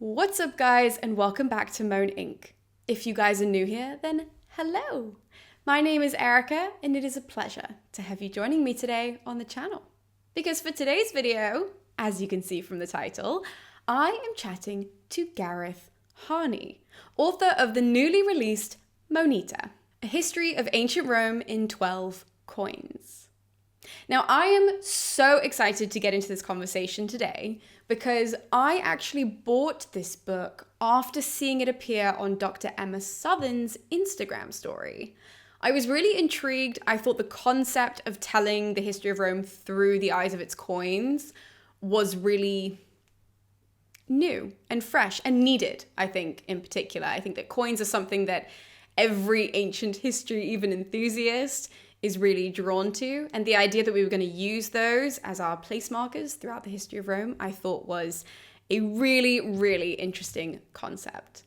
What's up, guys, and welcome back to MoAn Inc. If you guys are new here, then hello. My name is Erica, and it is a pleasure to have you joining me today on the channel. Because for today's video, as you can see from the title, I am chatting to Gareth Harney, author of the newly released Moneta, a history of ancient Rome in 12 coins. Now, I am so excited to get into this conversation today because I actually bought this book after seeing it appear on Dr. Emma Southern's Instagram story. I was really intrigued. I thought the concept of telling the history of Rome through the eyes of its coins was really new and fresh and needed, I think, in particular. I think that coins are something that every ancient history, even enthusiast, is really drawn to. And the idea that we were going to use those as our place markers throughout the history of Rome, I thought was a really, really interesting concept.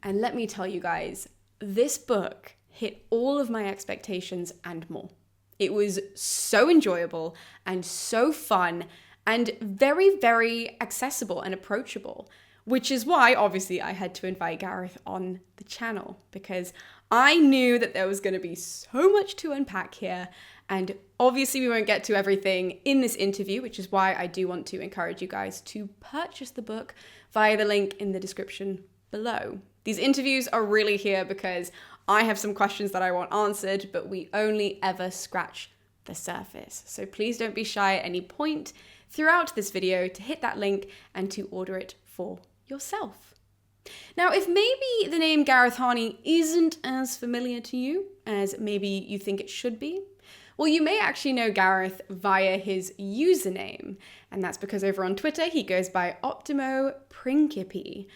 And let me tell you guys, this book hit all of my expectations and more. It was so enjoyable and so fun and very, very accessible and approachable, which is why, obviously, I had to invite Gareth on the channel because I knew that there was going to be so much to unpack here. And obviously, we won't get to everything in this interview, which is why I do want to encourage you guys to purchase the book via the link in the description below. These interviews are really here because I have some questions that I want answered, but we only ever scratch the surface. So please don't be shy at any point throughout this video to hit that link and to order it for yourself. Now, if maybe the name Gareth Harney isn't as familiar to you as maybe you think it should be, well, you may actually know Gareth via his username, and that's because over on Twitter he goes by Optimo Principi,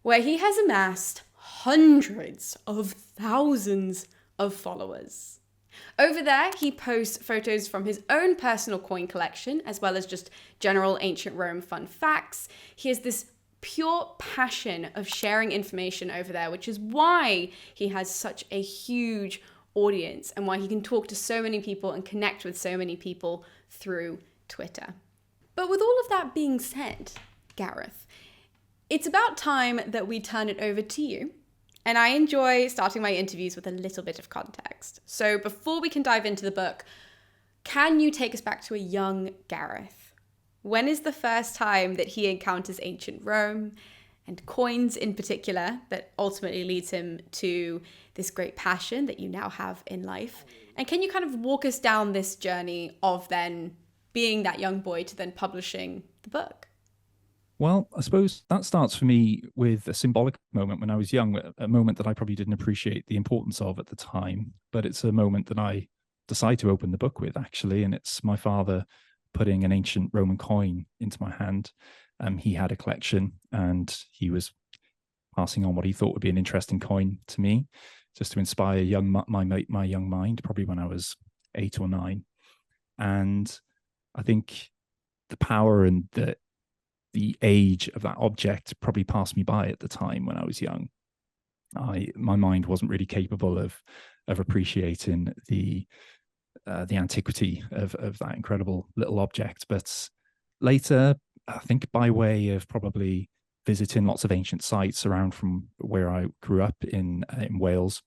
where he has amassed hundreds of thousands of followers. Over there, he posts photos from his own personal coin collection, as well as just general ancient Rome fun facts. He has this pure passion of sharing information over there, which is why he has such a huge audience and why he can talk to so many people and connect with so many people through Twitter. But with all of that being said, Gareth, it's about time that we turn it over to you. And I enjoy starting my interviews with a little bit of context. So before we can dive into the book, can you take us back to a young Gareth? When is the first time that he encounters ancient Rome and coins in particular that ultimately leads him to this great passion that you now have in life? And can you kind of walk us down this journey of then being that young boy to then publishing the book? Well, I suppose that starts for me with a symbolic moment when I was young, a moment that I probably didn't appreciate the importance of at the time. But it's a moment that I decide to open the book with, actually. And it's my father putting an ancient Roman coin into my hand. He had a collection and he was passing on what he thought would be an interesting coin to me, just to inspire my young mind, probably when I was 8 or 9. And I think the power and the age of that object probably passed me by at the time when I was young. My mind wasn't really capable of appreciating the antiquity of that incredible little object. But later, I think by way of probably visiting lots of ancient sites around from where I grew up in Wales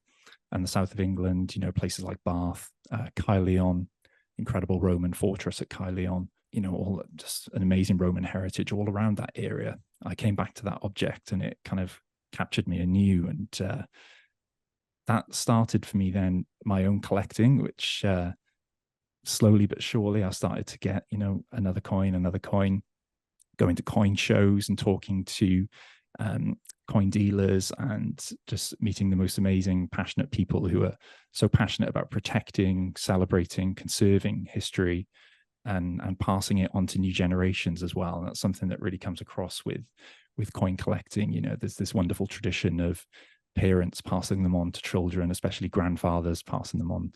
and the south of England, places like Bath, Caerleon, incredible Roman fortress at Caerleon, all just an amazing Roman heritage all around that area. I came back to that object and it kind of captured me anew. And that started for me then my own collecting, which slowly but surely I started to get, another coin, going to coin shows and talking to coin dealers and just meeting the most amazing, passionate people who are so passionate about protecting, celebrating, conserving history and passing it on to new generations as well. And that's something that really comes across with coin collecting. There's this wonderful tradition of parents passing them on to children, especially grandfathers passing them on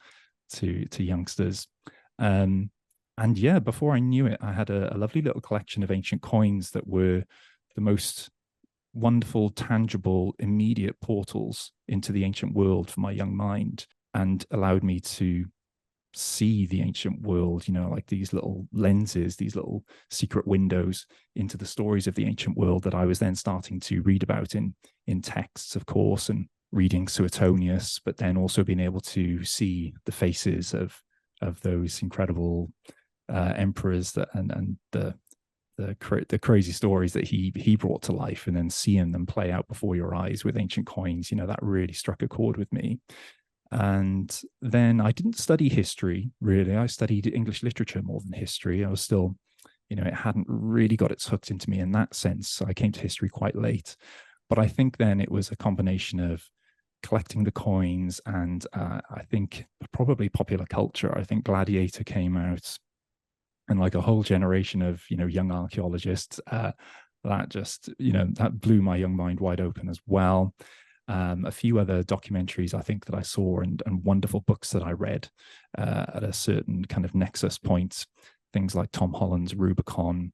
to youngsters. And yeah, before I knew it, I had a lovely little collection of ancient coins that were the most wonderful, tangible, immediate portals into the ancient world for my young mind, and allowed me to see the ancient world, like these little lenses, these little secret windows into the stories of the ancient world that I was then starting to read about in texts, of course, and reading Suetonius, but then also being able to see the faces of those incredible emperors and the crazy stories that he brought to life, and then seeing them play out before your eyes with ancient coins. That really struck a chord with me. And then I didn't study history, really. I studied English literature more than history. I was still, it hadn't really got its hooked into me in that sense. So I came to history quite late. But I think then it was a combination of collecting the coins and I think probably popular culture. I think Gladiator came out, and like a whole generation of, young archaeologists, that just, that blew my young mind wide open as well. A few other documentaries I think that I saw, and wonderful books that I read at a certain kind of nexus point, things like Tom Holland's Rubicon,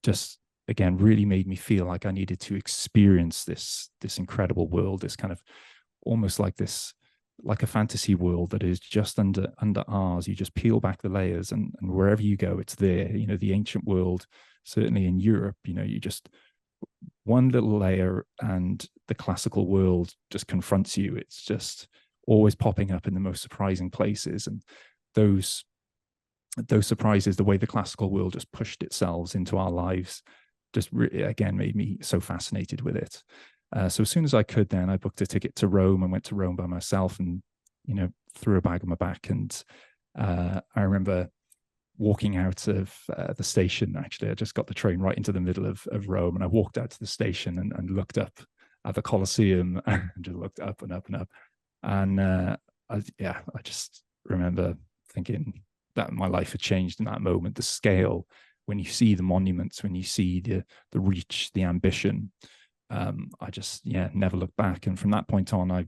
just again really made me feel like I needed to experience this incredible world, this kind of almost like this, like a fantasy world that is just under ours. You just peel back the layers, and wherever you go, it's there. The ancient world, certainly in Europe, you just one little layer and the classical world just confronts you. It's just always popping up in the most surprising places. And those surprises, the way the classical world just pushed itself into our lives, just again made me so fascinated with it. So as soon as I could, then I booked a ticket to Rome and went to Rome by myself, and threw a bag on my back. And I remember walking out of the station. Actually, I just got the train right into the middle of Rome, and I walked out to the station and looked up at the Colosseum and just looked up and up and up. And I just remember thinking that my life had changed in that moment. The scale, when you see the monuments, when you see the reach, the ambition, I just never looked back. And from that point on, I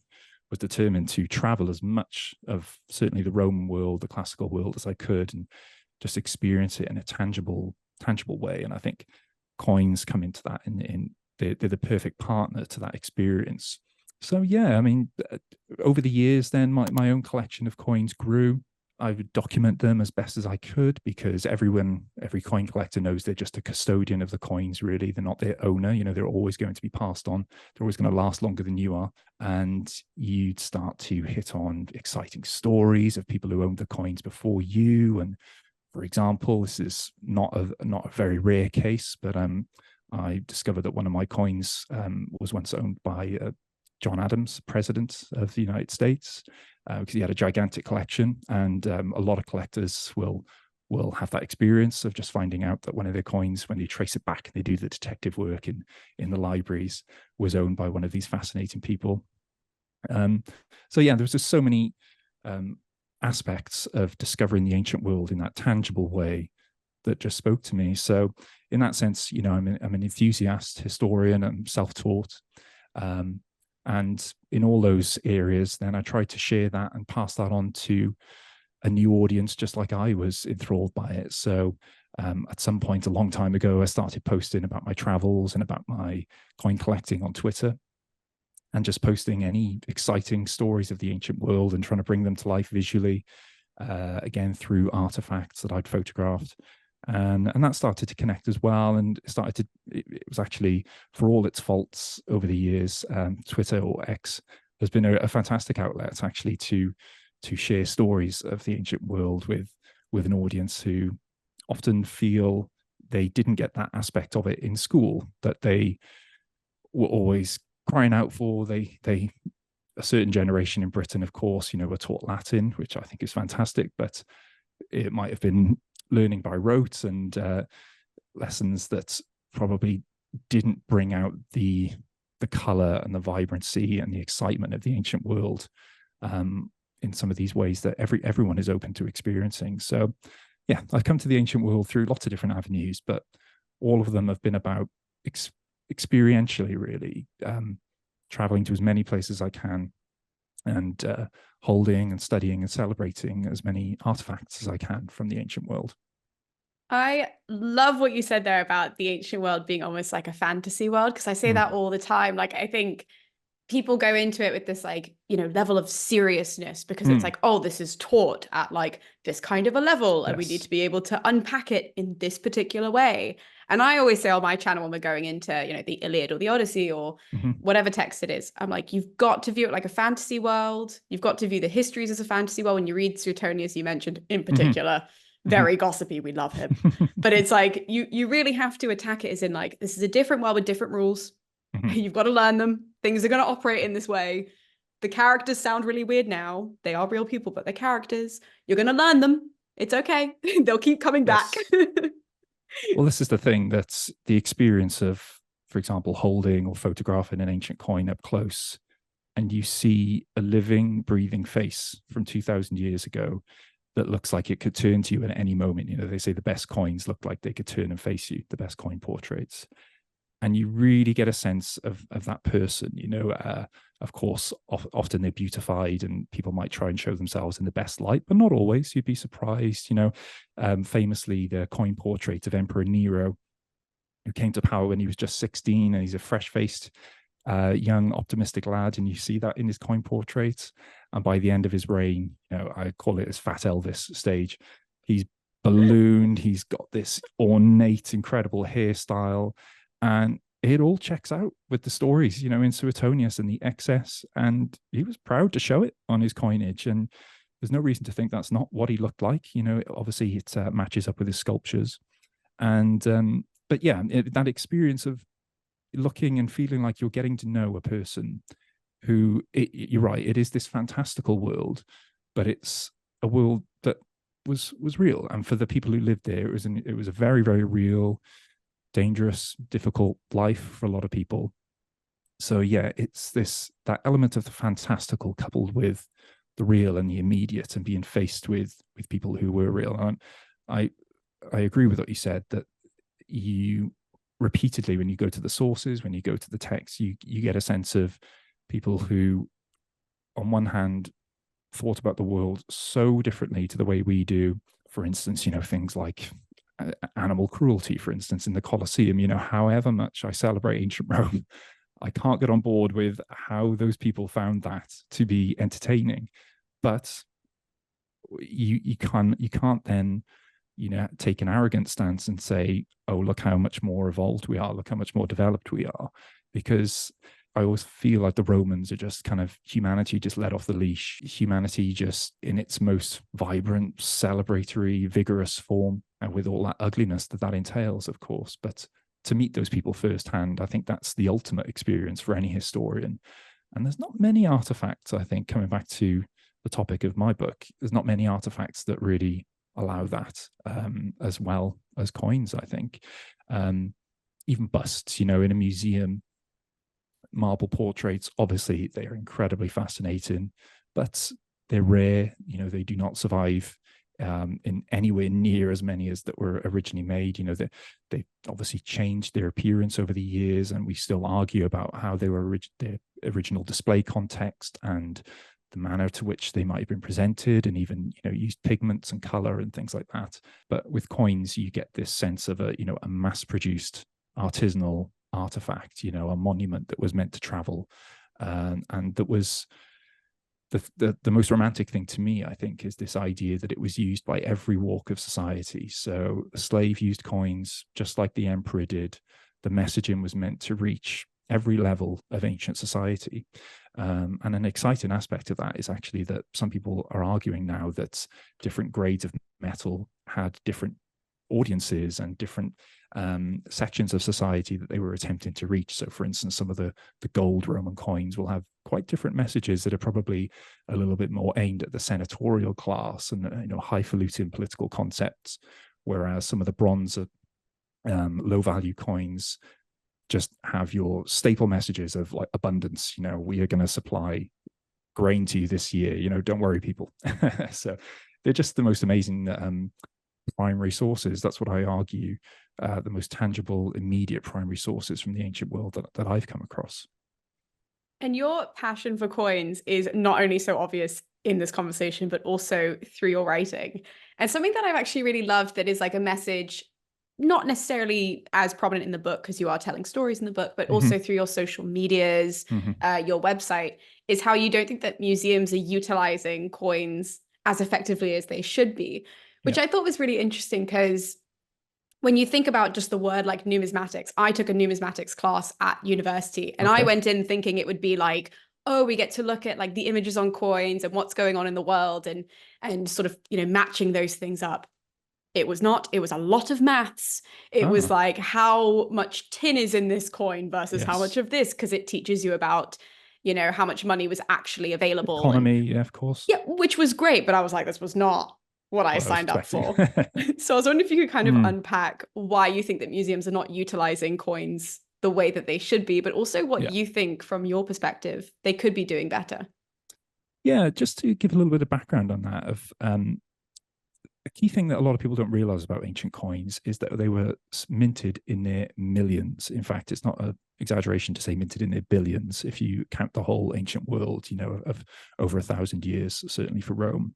was determined to travel as much of certainly the Roman world, the classical world, as I could, and just experience it in a tangible way. And I think coins come into that, in they're the perfect partner to that experience. So I mean, over the years, then my own collection of coins grew. I would document them as best as I could, because every coin collector knows they're just a custodian of the coins, really. They're not their owner. They're always going to be passed on. They're always going to last longer than you are. And you'd start to hit on exciting stories of people who owned the coins before you. And for example, this is not a very rare case, but I discovered that one of my coins was once owned by John Adams, President of the United States, because he had a gigantic collection. And a lot of collectors will have that experience of just finding out that one of their coins, when they trace it back and they do the detective work in the libraries, was owned by one of these fascinating people. So there was just so many aspects of discovering the ancient world in that tangible way that just spoke to me. So in that sense, I'm an enthusiast, historian, I'm self-taught. And in all those areas, then I tried to share that and pass that on to a new audience, just like I was enthralled by it. So at some point a long time ago, I started posting about my travels and about my coin collecting on Twitter, and just posting any exciting stories of the ancient world and trying to bring them to life visually, again, through artifacts that I'd photographed. And that started to connect as well. And it was actually, for all its faults over the years, Twitter, or X, has been a fantastic outlet actually to share stories of the ancient world with an audience who often feel they didn't get that aspect of it in school, that they were always crying out for. A certain generation in Britain, of course, were taught Latin, which I think is fantastic, but it might have been learning by rote, and lessons that probably didn't bring out the color and the vibrancy and the excitement of the ancient world in some of these ways that everyone is open to experiencing. So I've come to the ancient world through lots of different avenues, but all of them have been about experientially, really, traveling to as many places as I can, and holding and studying and celebrating as many artifacts as I can from the ancient world. I love what you said there about the ancient world being almost like a fantasy world, because I say that all the time. Like, I think people go into it with this like, you know, level of seriousness because it's like, oh, this is taught at like this kind of a level and we need to be able to unpack it in this particular way. And I always say on my channel when we're going into, you know, the Iliad or the Odyssey or whatever text it is, I'm like, you've got to view it like a fantasy world. You've got to view the histories as a fantasy world. When you read Suetonius, you mentioned in particular, very gossipy, we love him. But it's like, you really have to attack it as in like, this is a different world with different rules. You've got to learn them. Things are going to operate in this way. The characters sound really weird now. They are real people, but they're characters. You're going to learn them. It's okay. They'll keep coming back. Well, this is the thing, that's the experience of, for example, holding or photographing an ancient coin up close, and you see a living, breathing face from 2,000 years ago that looks like it could turn to you at any moment. You know, they say the best coins look like they could turn and face you, the best coin portraits. And you really get a sense of that person, you know. Of course, often they're beautified and people might try and show themselves in the best light, but not always. You'd be surprised, you know. Famously, the coin portrait of Emperor Nero, who came to power when he was just 16, and he's a fresh-faced, young, optimistic lad, and you see that in his coin portrait. And by the end of his reign, you know, I call it his Fat Elvis stage, he's ballooned, he's got this ornate, incredible hairstyle, and it all checks out with the stories, you know, in Suetonius and the excess. And he was proud to show it on his coinage. And there's no reason to think that's not what he looked like. You know, obviously it matches up with his sculptures. And, but yeah, that experience of looking and feeling like you're getting to know a person who, you're right, it is this fantastical world, but it's a world that was real. And for the people who lived there, it was a very, very real, dangerous, difficult life for a lot of people. So yeah, it's that element of the fantastical coupled with the real and the immediate, and being faced with people who were real. And I agree with what you said, that you repeatedly, when you go to the sources, when you go to the text, you get a sense of people who, on one hand, thought about the world so differently to the way we do. For instance, you know, things like animal cruelty, for instance, in the Colosseum. You know, however much I celebrate ancient Rome, I can't get on board with how those people found that to be entertaining. But you can't then, you know, take an arrogant stance and say, oh, look how much more evolved we are, look how much more developed we are. Because I always feel like the Romans are just kind of humanity just let off the leash, humanity just in its most vibrant, celebratory, vigorous form, and with all that ugliness that entails, of course. But to meet those people firsthand, I think that's the ultimate experience for any historian. And there's not many artifacts, I think, coming back to the topic of my book, there's not many artifacts that really allow that, as well as coins, I think. Even busts, you know, in a museum, marble portraits, obviously they are incredibly fascinating, but they're rare. You know, they do not survive in anywhere near as many as that were originally made. You know, they obviously changed their appearance over the years, and we still argue about how they were their original display context and the manner to which they might have been presented, and even, you know, used pigments and color and things like that. But with coins, you get this sense of a, you know, a mass-produced artisanal artifact, you know, a monument that was meant to travel, and that was the most romantic thing to me, I think, is this idea that it was used by every walk of society. So a slave used coins just like the emperor did. The messaging was meant to reach every level of ancient society. And an exciting aspect of that is actually that some people are arguing now that different grades of metal had different audiences and different sections of society that they were attempting to reach. So, for instance, some of the gold Roman coins will have quite different messages that are probably a little bit more aimed at the senatorial class and, you know, highfalutin political concepts, whereas some of the bronze low value coins just have your staple messages of like abundance. You know, we are going to supply grain to you this year, you know, don't worry, people. So they're just the most amazing primary sources. That's what I argue, the most tangible, immediate primary sources from the ancient world that I've come across. And your passion for coins is not only so obvious in this conversation, but also through your writing. And something that I've actually really loved that is like a message not necessarily as prominent in the book because you are telling stories in the book, but also through your social medias, your website, is how you don't think that museums are utilizing coins as effectively as they should be, which I thought was really interesting because when you think about just the word like numismatics, I took a numismatics class at university and I went in thinking it would be like, oh, we get to look at like the images on coins and what's going on in the world and sort of, you know, matching those things up. It was not. It was a lot of maths. It was like how much tin is in this coin versus how much of this, because it teaches you about, you know, how much money was actually available. Economy, yeah, of course. Yeah, which was great. But I was like, this was not what I signed up for. So I was wondering if you could kind of unpack why you think that museums are not utilizing coins the way that they should be, but also what you think from your perspective they could be doing better. Yeah, just to give a little bit of background on that, of a key thing that a lot of people don't realize about ancient coins is that they were minted in their millions. In fact, it's not an exaggeration to say minted in their billions if you count the whole ancient world, you know, of over 1,000 years, certainly for Rome.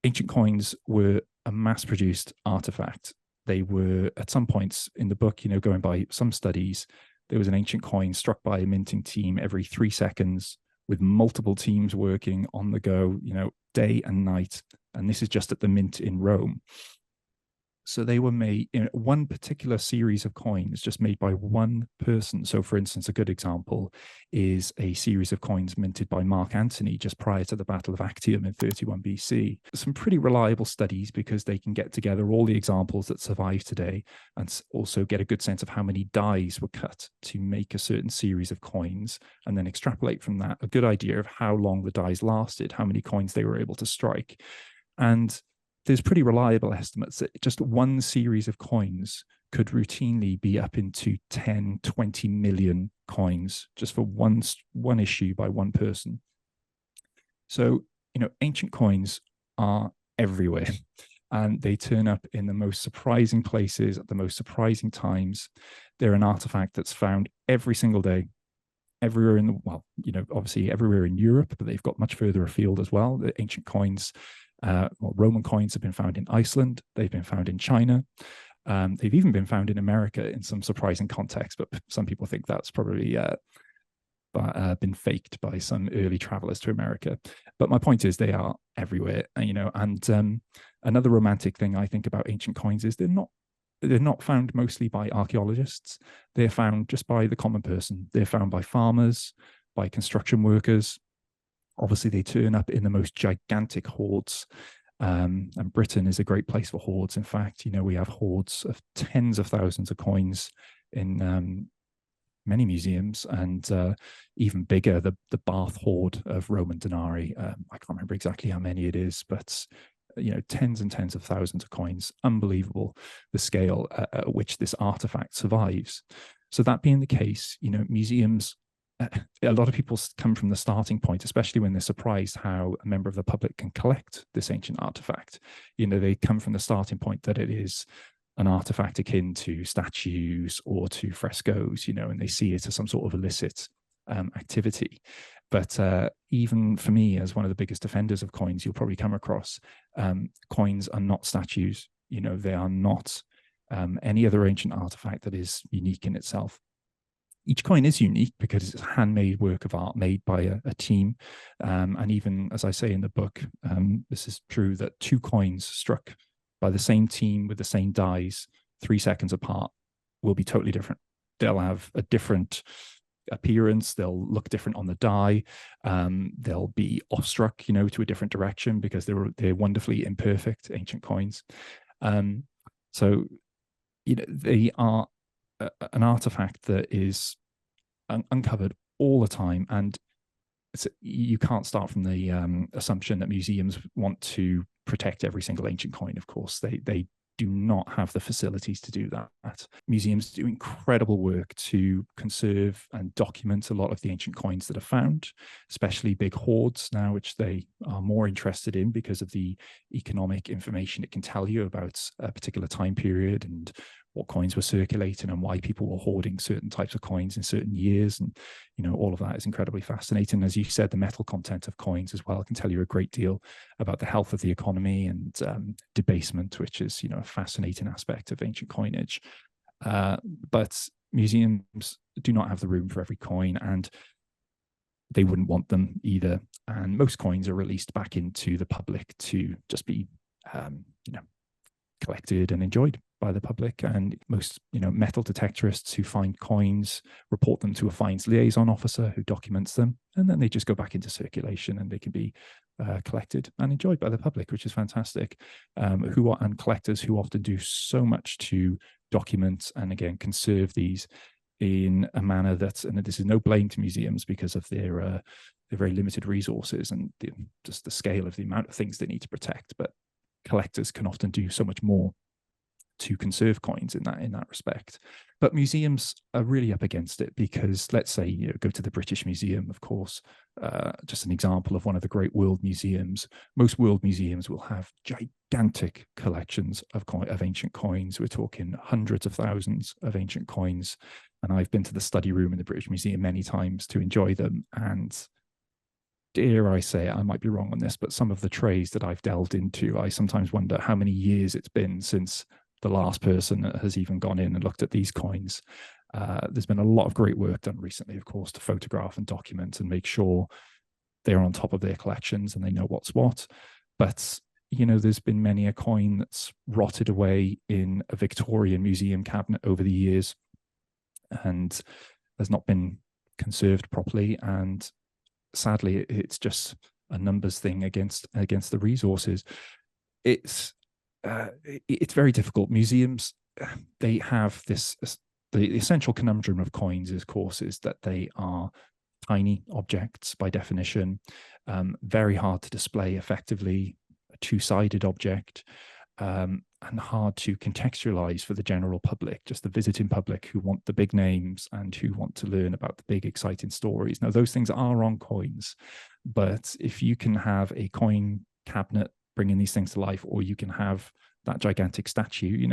Ancient coins were a mass-produced artifact. They were, at some points in the book, you know, going by some studies, there was an ancient coin struck by a minting team every 3 seconds with multiple teams working on the go, you know, day and night. And this is just at the mint in Rome. So they were made in one particular series of coins, just made by one person. So, for instance, a good example is a series of coins minted by Mark Antony just prior to the Battle of Actium in 31 BC. Some pretty reliable studies because they can get together all the examples that survive today and also get a good sense of how many dies were cut to make a certain series of coins, and then extrapolate from that a good idea of how long the dies lasted, how many coins they were able to strike. And there's pretty reliable estimates that just one series of coins could routinely be up into 10, 20 million coins just for one issue by one person. So, you know, ancient coins are everywhere and they turn up in the most surprising places at the most surprising times. They're an artifact that's found every single day, everywhere in the, well, you know, obviously everywhere in Europe, but they've got much further afield as well. The ancient coins, Roman coins have been found in Iceland. They've been found in China. They've even been found in America in some surprising contexts, but some people think that's probably been faked by some early travelers to America. But my point is they are everywhere, you know, and another romantic thing I think about ancient coins is they're not found mostly by archaeologists. They're found just by the common person. They're found by farmers, by construction workers. Obviously, they turn up in the most gigantic hoards. And Britain is a great place for hoards. In fact, you know, we have hoards of tens of thousands of coins in many museums, and even bigger, the Bath hoard of Roman denarii. I can't remember exactly how many it is, but you know, tens and tens of thousands of coins. Unbelievable the scale at which this artifact survives. So that being the case, you know, museums, a lot of people come from the starting point, especially when they're surprised how a member of the public can collect this ancient artifact. You know, they come from the starting point that it is an artifact akin to statues or to frescoes, you know, and they see it as some sort of illicit activity. But even for me, as one of the biggest defenders of coins you'll probably come across, coins are not statues. You know, they are not any other ancient artifact that is unique in itself. Each coin is unique because it's a handmade work of art made by a team. And even, as I say in the book, this is true that 2 coins struck by the same team with the same dies 3 seconds apart will be totally different. They'll have a different appearance. They'll look different on the die. They'll be off-struck, you know, to a different direction because they're wonderfully imperfect ancient coins. So, you know, they are an artifact that is uncovered all the time, and you can't start from the assumption that museums want to protect every single ancient coin. Of course, they do not have the facilities to do that. Museums do incredible work to conserve and document a lot of the ancient coins that are found, especially big hoards now, which they are more interested in because of the economic information it can tell you about a particular time period and what coins were circulating and why people were hoarding certain types of coins in certain years. And, all of that is incredibly fascinating. As you said, the metal content of coins as well can tell you a great deal about the health of the economy and debasement, which is, a fascinating aspect of ancient coinage. But museums do not have the room for every coin, and they wouldn't want them either. And most coins are released back into the public to just be, collected and enjoyed by the public. And most, metal detectorists who find coins report them to a fines liaison officer who documents them, and then they just go back into circulation and they can be collected and enjoyed by the public, which is fantastic. And collectors who often do so much to document and, again, conserve these in a manner that, and this is no blame to museums because of their very limited resources and just the scale of the amount of things they need to protect, but collectors can often do so much more to conserve coins in that respect. But museums are really up against it because, let's say, go to the British Museum, of course, just an example of one of the great world museums. Most world museums will have gigantic collections of ancient coins. We're talking hundreds of thousands of ancient coins. And I've been to the study room in the British Museum many times to enjoy them. And dare I say, I might be wrong on this, but some of the trays that I've delved into, I sometimes wonder how many years it's been since the last person has even gone in and looked at these coins. There's been a lot of great work done recently, of course, to photograph and document and make sure they're on top of their collections and they know what's what. But, there's been many a coin that's rotted away in a Victorian museum cabinet over the years and has not been conserved properly. And sadly, it's just a numbers thing against the resources. It's very difficult. Museums, they have this, the essential conundrum of coins, of course, is that they are tiny objects by definition, very hard to display effectively, a two-sided object, and hard to contextualize for the general public, just the visiting public who want the big names and who want to learn about the big, exciting stories. Now, those things are on coins, but if you can have a coin cabinet bringing these things to life, or you can have that gigantic statue,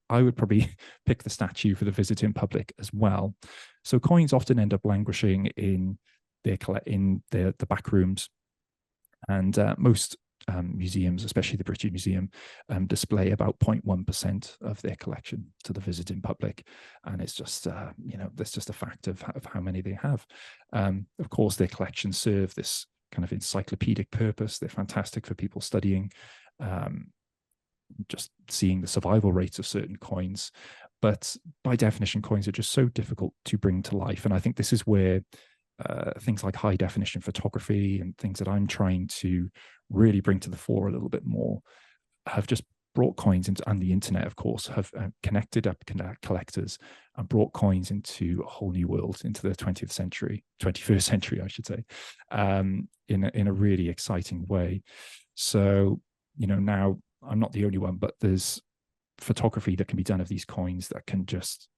I would probably pick the statue for the visiting public as well. So coins often end up languishing in the back rooms, and most museums, especially the British Museum, display about 0.1% of their collection to the visiting public, and it's just that's just a fact of how many they have. Of course, their collections serve this kind of encyclopedic purpose. They're fantastic for people studying, just seeing the survival rates of certain coins. But by definition, coins are just so difficult to bring to life, and I think this is where things like high definition photography and things that I'm trying to really bring to the fore a little bit more have just brought coins into, and the internet, of course, have connected up collectors and brought coins into a whole new world, into the 21st century, I should say, in a really exciting way. So, now I'm not the only one, but there's photography that can be done of these coins that can just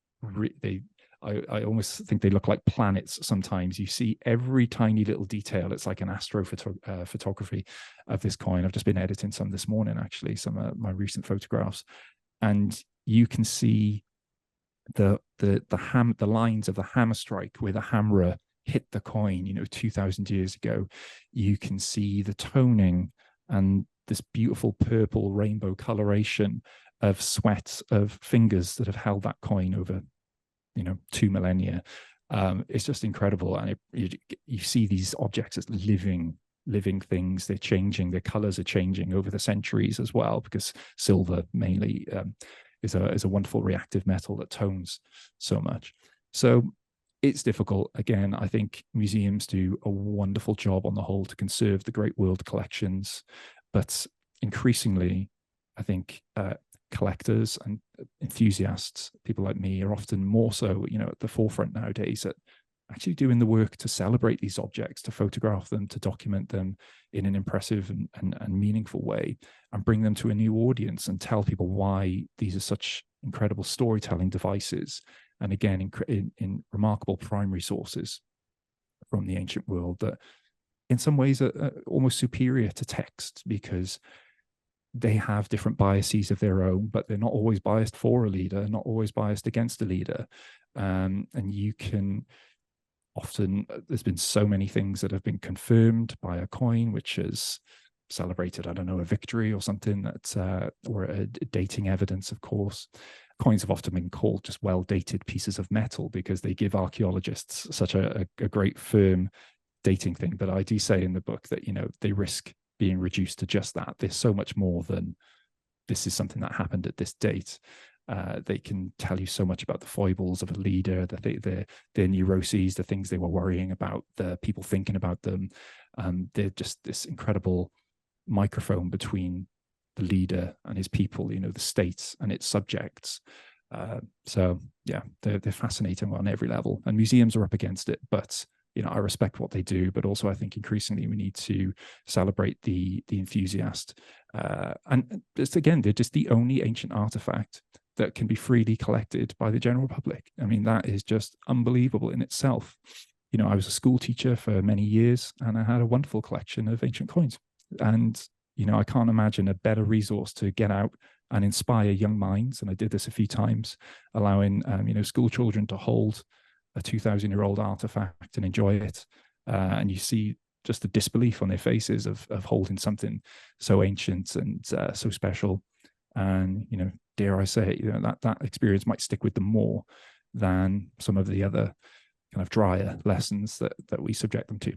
I almost think they look like planets sometimes. You see every tiny little detail. It's like an photography of this coin. I've just been editing some this morning, actually, some of my recent photographs. And you can see the lines of the hammer strike where the hammerer hit the coin, 2,000 years ago. You can see the toning and this beautiful purple rainbow coloration of sweat of fingers that have held that coin over 2 millennia. It's just incredible. And you see these objects as living things. They're changing, their colors are changing over the centuries as well, because silver mainly is a wonderful reactive metal that tones so much. So it's difficult. Again, I think museums do a wonderful job on the whole to conserve the great world collections, but increasingly, I think collectors and enthusiasts, people like me, are often more so, at the forefront nowadays at actually doing the work to celebrate these objects, to photograph them, to document them in an impressive and meaningful way, and bring them to a new audience and tell people why these are such incredible storytelling devices. And again, in remarkable primary sources from the ancient world that in some ways are almost superior to text, because they have different biases of their own, but they're not always biased for a leader, not always biased against a leader. And you can often, there's been so many things that have been confirmed by a coin, which has celebrated, I don't know, a victory or something, that or a dating evidence, of course. Coins have often been called just well-dated pieces of metal because they give archaeologists such a great firm dating thing. But I do say in the book that, they risk being reduced to just that. There's so much more than this is something that happened at this date. They can tell you so much about the foibles of a leader, their neuroses, the things they were worrying about, the people thinking about them. They're just this incredible microphone between the leader and his people, the state and its subjects. So yeah, they're fascinating on every level, and museums are up against it, but I respect what they do, but also I think increasingly we need to celebrate the enthusiast. And just again, they're just the only ancient artifact that can be freely collected by the general public. I mean, that is just unbelievable in itself. I was a school teacher for many years, and I had a wonderful collection of ancient coins. And I can't imagine a better resource to get out and inspire young minds. And I did this a few times, allowing school children to hold a 2,000-year-old artifact and enjoy it. And you see just the disbelief on their faces of holding something so ancient and so special. And, dare I say, that experience might stick with them more than some of the other kind of drier lessons that we subject them to.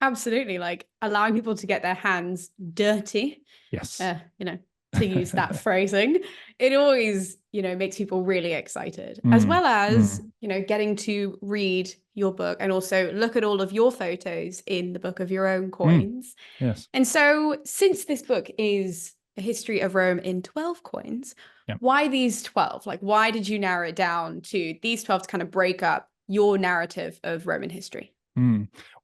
Absolutely. Like allowing people to get their hands dirty. Yes. To use that phrasing, it always, makes people really excited, as well as, getting to read your book and also look at all of your photos in the book of your own coins. Yes. And so since this book is a history of Rome in 12 coins, why these 12? Like, why did you narrow it down to these 12 to kind of break up your narrative of Roman history?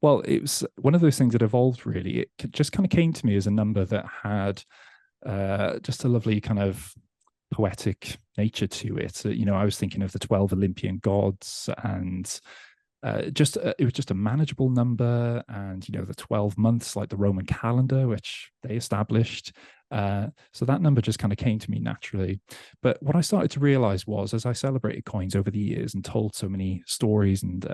Well, it was one of those things that evolved, really. It just kind of came to me as a number that had just a lovely kind of poetic nature to it. I was thinking of the 12 Olympian gods, and it was just a manageable number. And the 12 months, like the Roman calendar, which they established. So that number just kind of came to me naturally. But what I started to realize was, as I celebrated coins over the years and told so many stories and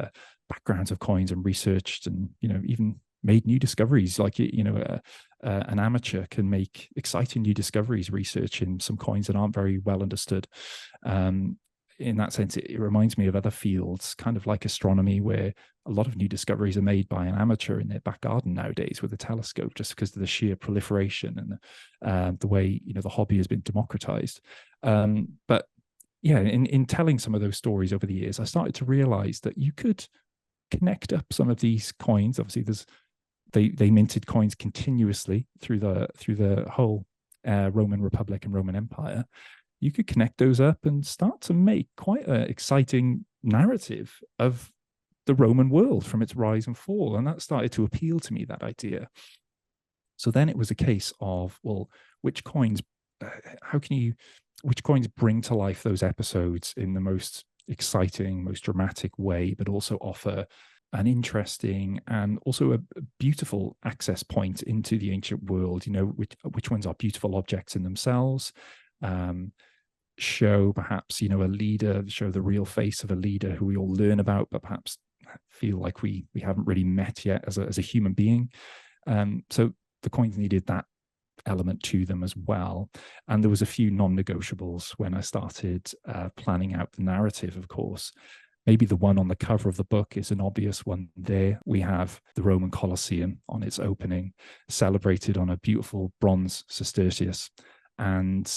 backgrounds of coins and researched and even made new discoveries, like an amateur can make exciting new discoveries researching some coins that aren't very well understood. In that sense, it reminds me of other fields, kind of like astronomy, where a lot of new discoveries are made by an amateur in their back garden nowadays with a telescope, just because of the sheer proliferation and the way the hobby has been democratized. But yeah, in telling some of those stories over the years, I started to realize that you could connect up some of these coins. Obviously, they minted coins continuously through the whole Roman Republic and Roman Empire. You could connect those up and start to make quite an exciting narrative of the Roman world from its rise and fall. And that started to appeal to me, that idea. So then it was a case of, well, which coins bring to life those episodes in the most exciting, most dramatic way, but also offer an interesting and also a beautiful access point into the ancient world, which ones are beautiful objects in themselves, show perhaps, a leader, show the real face of a leader who we all learn about, but perhaps feel like we haven't really met yet as a human being. So the coins needed that element to them as well. And there was a few non-negotiables when I started planning out the narrative, of course. Maybe the one on the cover of the book is an obvious one there. We have the Roman Colosseum on its opening, celebrated on a beautiful bronze sestertius. And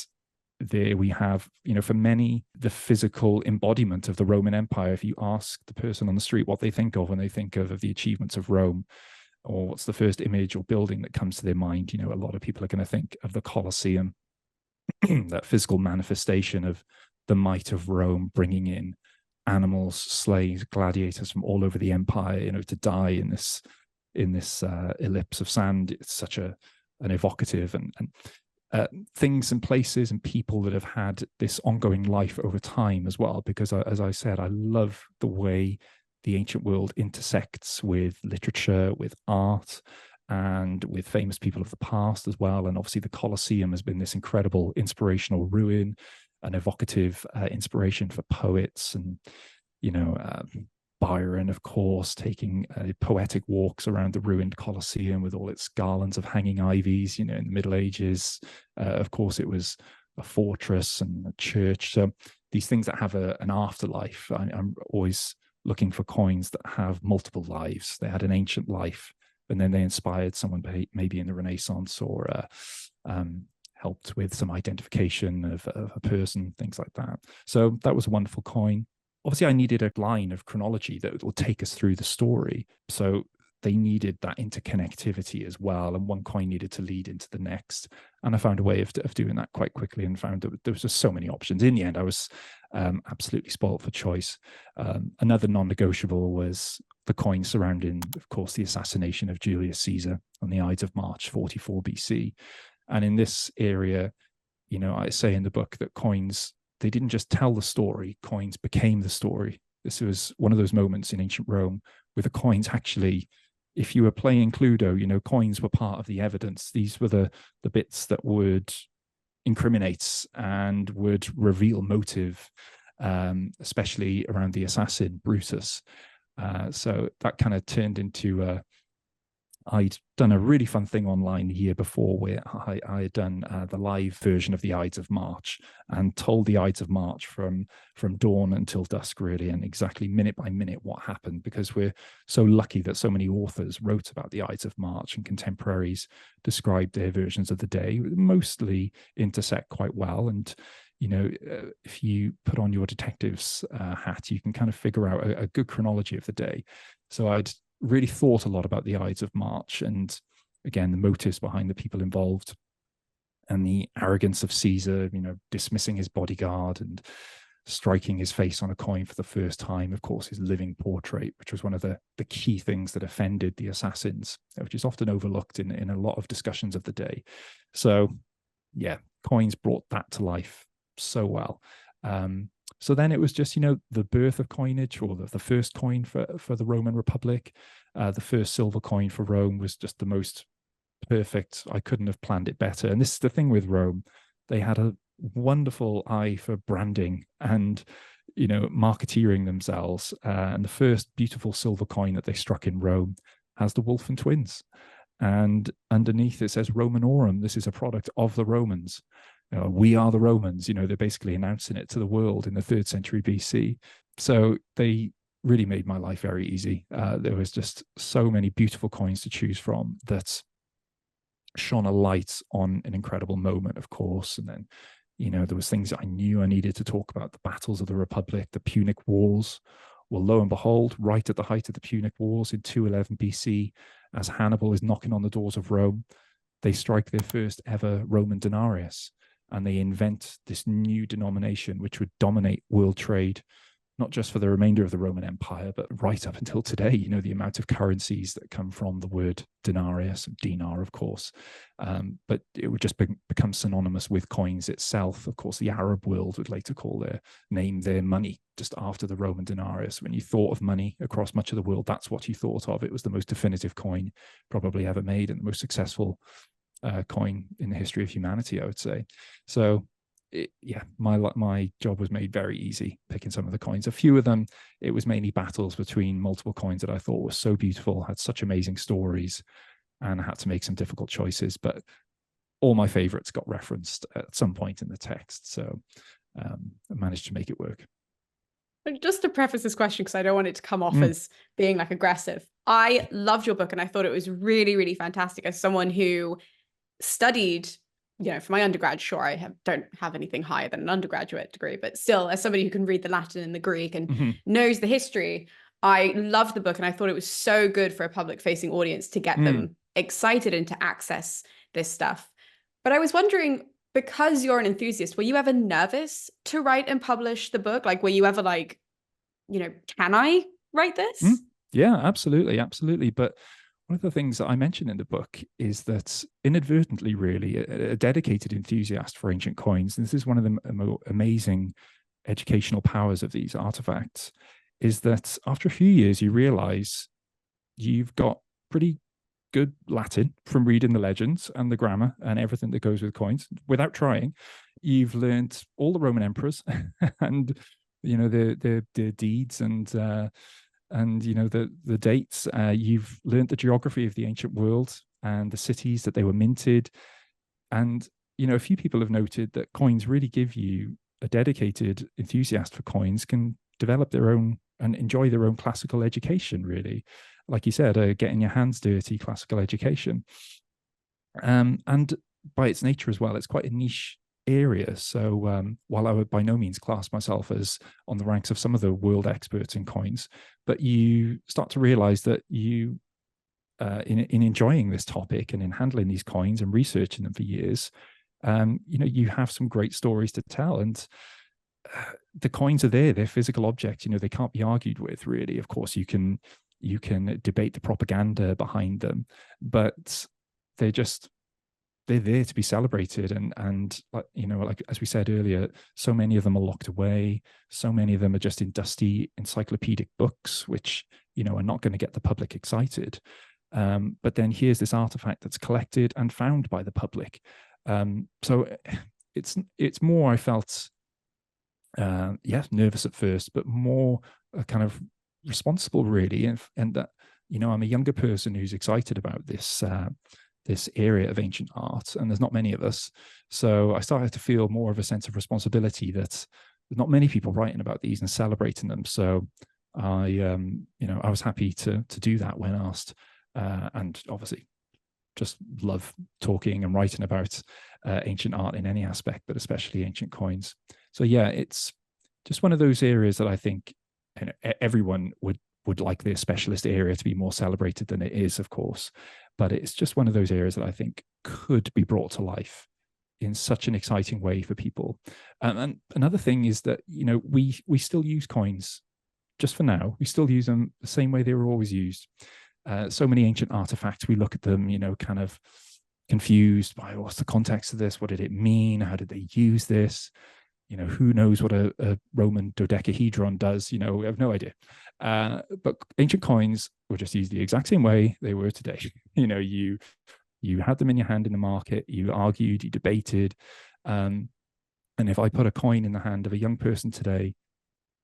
there we have, for many, the physical embodiment of the Roman Empire. If you ask the person on the street what they think of when they think of the achievements of Rome, or what's the first image or building that comes to their mind, a lot of people are going to think of the Colosseum, that physical manifestation of the might of Rome, bringing in animals, slaves, gladiators from all over the empire, to die in this ellipse of sand. It's such an evocative and things and places and people that have had this ongoing life over time as well. Because as I said, I love the way the ancient world intersects with literature, with art, and with famous people of the past as well. And obviously the Colosseum has been this incredible inspirational ruin, an evocative inspiration for poets, and Byron, of course, taking poetic walks around the ruined Colosseum with all its garlands of hanging ivies. In the Middle Ages, of course, it was a fortress and a church. So these things that have an afterlife, I'm always looking for coins that have multiple lives. They had an ancient life, and then they inspired someone maybe in the Renaissance, or helped with some identification of a person, things like that. So that was a wonderful coin. Obviously, I needed a line of chronology that will take us through the story. So they needed that interconnectivity as well, and one coin needed to lead into the next. And I found a way of doing that quite quickly, and found that there was just so many options. In the end, I was absolutely spoiled for choice. Another non-negotiable was the coin surrounding, of course, the assassination of Julius Caesar on the Ides of March, 44 BC. And in this area, I say in the book that coins, they didn't just tell the story, coins became the story. This was one of those moments in ancient Rome where the coins actually, if you were playing Cluedo, coins were part of the evidence. These were the bits that would incriminate and would reveal motive, especially around the assassin, Brutus. So that kind of turned into I'd done a really fun thing online the year before where I had done the live version of the Ides of March, and told the Ides of March from dawn until dusk, really, and exactly minute by minute what happened, because we're so lucky that so many authors wrote about the Ides of March, and contemporaries described their versions of the day, mostly intersect quite well. And if you put on your detective's hat, you can kind of figure out a good chronology of the day. So I'd really thought a lot about the Ides of March, and again, the motives behind the people involved, and the arrogance of Caesar, dismissing his bodyguard and striking his face on a coin for the first time. Of course, his living portrait, which was one of the key things that offended the assassins, which is often overlooked in a lot of discussions of the day. So yeah, coins brought that to life so well. So then it was just, the birth of coinage, or the first coin for the Roman Republic. The first silver coin for Rome was just the most perfect. I couldn't have planned it better. And this is the thing with Rome. They had a wonderful eye for branding and, marketeering themselves. And the first beautiful silver coin that they struck in Rome has the wolf and twins. And underneath it says Romanorum. This is a product of the Romans. We are the Romans. They're basically announcing it to the world in the 3rd century BC. So they really made my life very easy. There was just so many beautiful coins to choose from that shone a light on an incredible moment, of course. And then, there was things that I knew I needed to talk about: the battles of the Republic, the Punic Wars. Well, lo and behold, right at the height of the Punic Wars in 211 BC, as Hannibal is knocking on the doors of Rome, they strike their first ever Roman denarius. And they invent this new denomination which would dominate world trade, not just for the remainder of the Roman Empire, but right up until today. The amount of currencies that come from the word denarius, dinar, of course. But it would just become synonymous with coins itself. Of course, the Arab world would later call their money just after the Roman denarius. When you thought of money across much of the world, that's what you thought of. It was the most definitive coin probably ever made, and the most successful coin in the history of humanity, I would say. So my job was made very easy picking some of the coins. A few of them, it was mainly battles between multiple coins that I thought were so beautiful, had such amazing stories, and I had to make some difficult choices. But all my favorites got referenced at some point in the text. So I managed to make it work. Just to preface this question, because I don't want it to come off as being like aggressive, I loved your book and I thought it was really, really fantastic. As someone who studied, for my undergrad, sure, I don't have anything higher than an undergraduate degree, but still, as somebody who can read the Latin and the Greek and knows the history, I loved the book, and I thought it was so good for a public-facing audience to get them excited and to access this stuff. But I was wondering, because you're an enthusiast, were you ever nervous to write and publish the book? Like, were you ever like, can I write this? Yeah, absolutely. But one of the things that I mentioned in the book is that inadvertently, really, a dedicated enthusiast for ancient coins, and this is one of the amazing educational powers of these artifacts, is that after a few years, you realize you've got pretty good Latin from reading the legends and the grammar and everything that goes with coins without trying. You've learned all the Roman emperors and the deeds and the dates. You've learned the geography of the ancient world and the cities that they were minted. And a few people have noted that coins really give you a dedicated enthusiast for coins can develop their own and enjoy their own classical education, really. Like you said, getting your hands dirty classical education. And by its nature as well, it's quite a niche area. So while I would by no means class myself as on the ranks of some of the world experts in coins, but you start to realize that you, in enjoying this topic and in handling these coins and researching them for years, you have some great stories to tell. And the coins are there; they're physical objects. They can't be argued with, really. Of course, you can debate the propaganda behind them, but they're there to be celebrated. And like as we said earlier, so many of them are locked away. So many of them are just in dusty encyclopedic books, which are not going to get the public excited. But then here's this artifact that's collected and found by the public. So it's more, I felt, nervous at first, but more kind of responsible, really. And that, I'm a younger person who's excited about this area of ancient art, and there's not many of us. So I started to feel more of a sense of responsibility that there's not many people writing about these and celebrating them. So I was happy to do that when asked, and obviously just love talking and writing about ancient art in any aspect, but especially ancient coins. So yeah, it's just one of those areas that I think everyone would like their specialist area to be more celebrated than it is, of course. But it's just one of those areas that I think could be brought to life in such an exciting way for people. And another thing is that, we still use coins just for now. We still use them the same way they were always used. So many ancient artifacts, we look at them, kind of confused by what's the context of this? What did it mean? How did they use this? Who knows what a Roman dodecahedron does? We have no idea. But ancient coins were just used the exact same way they were today. You had them in your hand in the market, you argued, you debated. And if I put a coin in the hand of a young person today,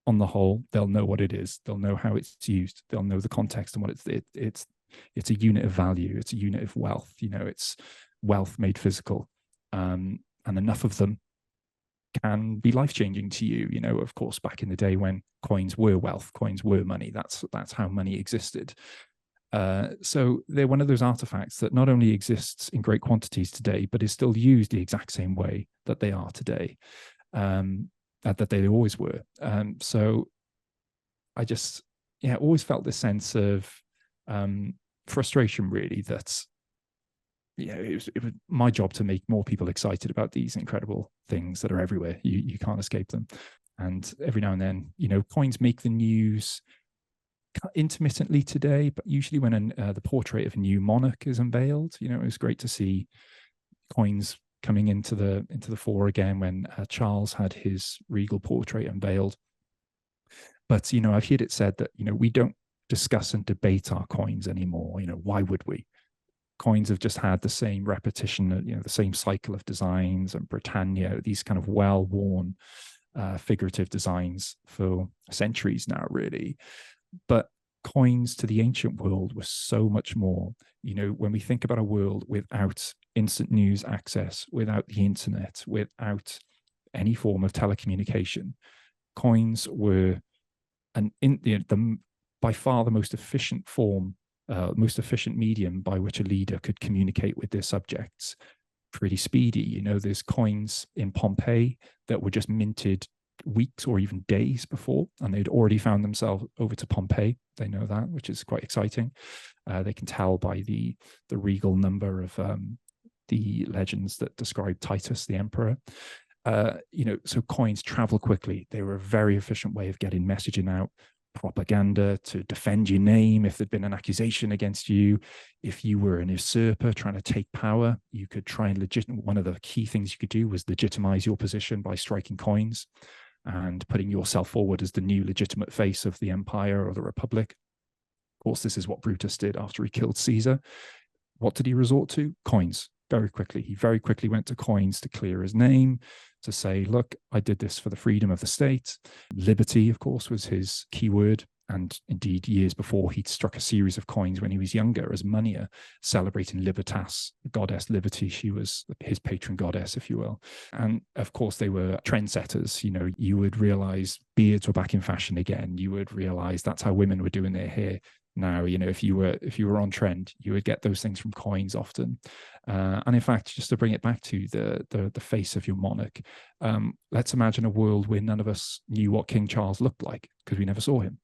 on the whole, they'll know what it is. They'll know how it's used. They'll know the context and what it's a unit of value. It's a unit of wealth. It's wealth made physical. And enough of them can be life-changing to you. Of course, back in the day when coins were wealth, coins were money. That's how money existed. So they're one of those artifacts that not only exists in great quantities today, but is still used the exact same way that they are today. That they always were. So I just, always felt this sense of frustration, really, that it was my job to make more people excited about these incredible things that are everywhere. You can't escape them. And every now and then, coins make the news intermittently today, but usually when the portrait of a new monarch is unveiled, it was great to see coins coming into the fore again when Charles had his regal portrait unveiled. But I've heard it said that we don't discuss and debate our coins anymore. Why would we? Coins have just had the same repetition, the same cycle of designs and Britannia, these kind of well-worn figurative designs for centuries now, really. But coins to the ancient world were so much more. When we think about a world without instant news access, without the internet, without any form of telecommunication, coins were by far the most efficient form, most efficient medium by which a leader could communicate with their subjects. Pretty speedy. There's coins in Pompeii that were just minted weeks or even days before, and they'd already found themselves over to Pompeii. They know that, which is quite exciting. They can tell by the regal number of the legends that describe Titus, the emperor. So coins travel quickly. They were a very efficient way of getting messaging out, propaganda, to defend your name if there'd been an accusation against you. If you were an usurper trying to take power, you could try and one of the key things you could do was legitimize your position by striking coins and putting yourself forward as the new legitimate face of the empire or the republic. Of course, this is what Brutus did after he killed Caesar. what did he resort to? Coins. Very quickly. He very quickly went to coins to clear his name, to say, look, I did this for the freedom of the state. Liberty, of course, was his key word. And indeed, years before, he'd struck a series of coins when he was younger as moneyer, celebrating Libertas, the goddess Liberty. She was his patron goddess, if you will. And of course, they were trendsetters. You would realize beards were back in fashion again. You would realize that's how women were doing their hair now. If you were on trend, you would get those things from coins often. And in fact, just to bring it back to the face of your monarch, let's imagine a world where none of us knew what King Charles looked like because we never saw him.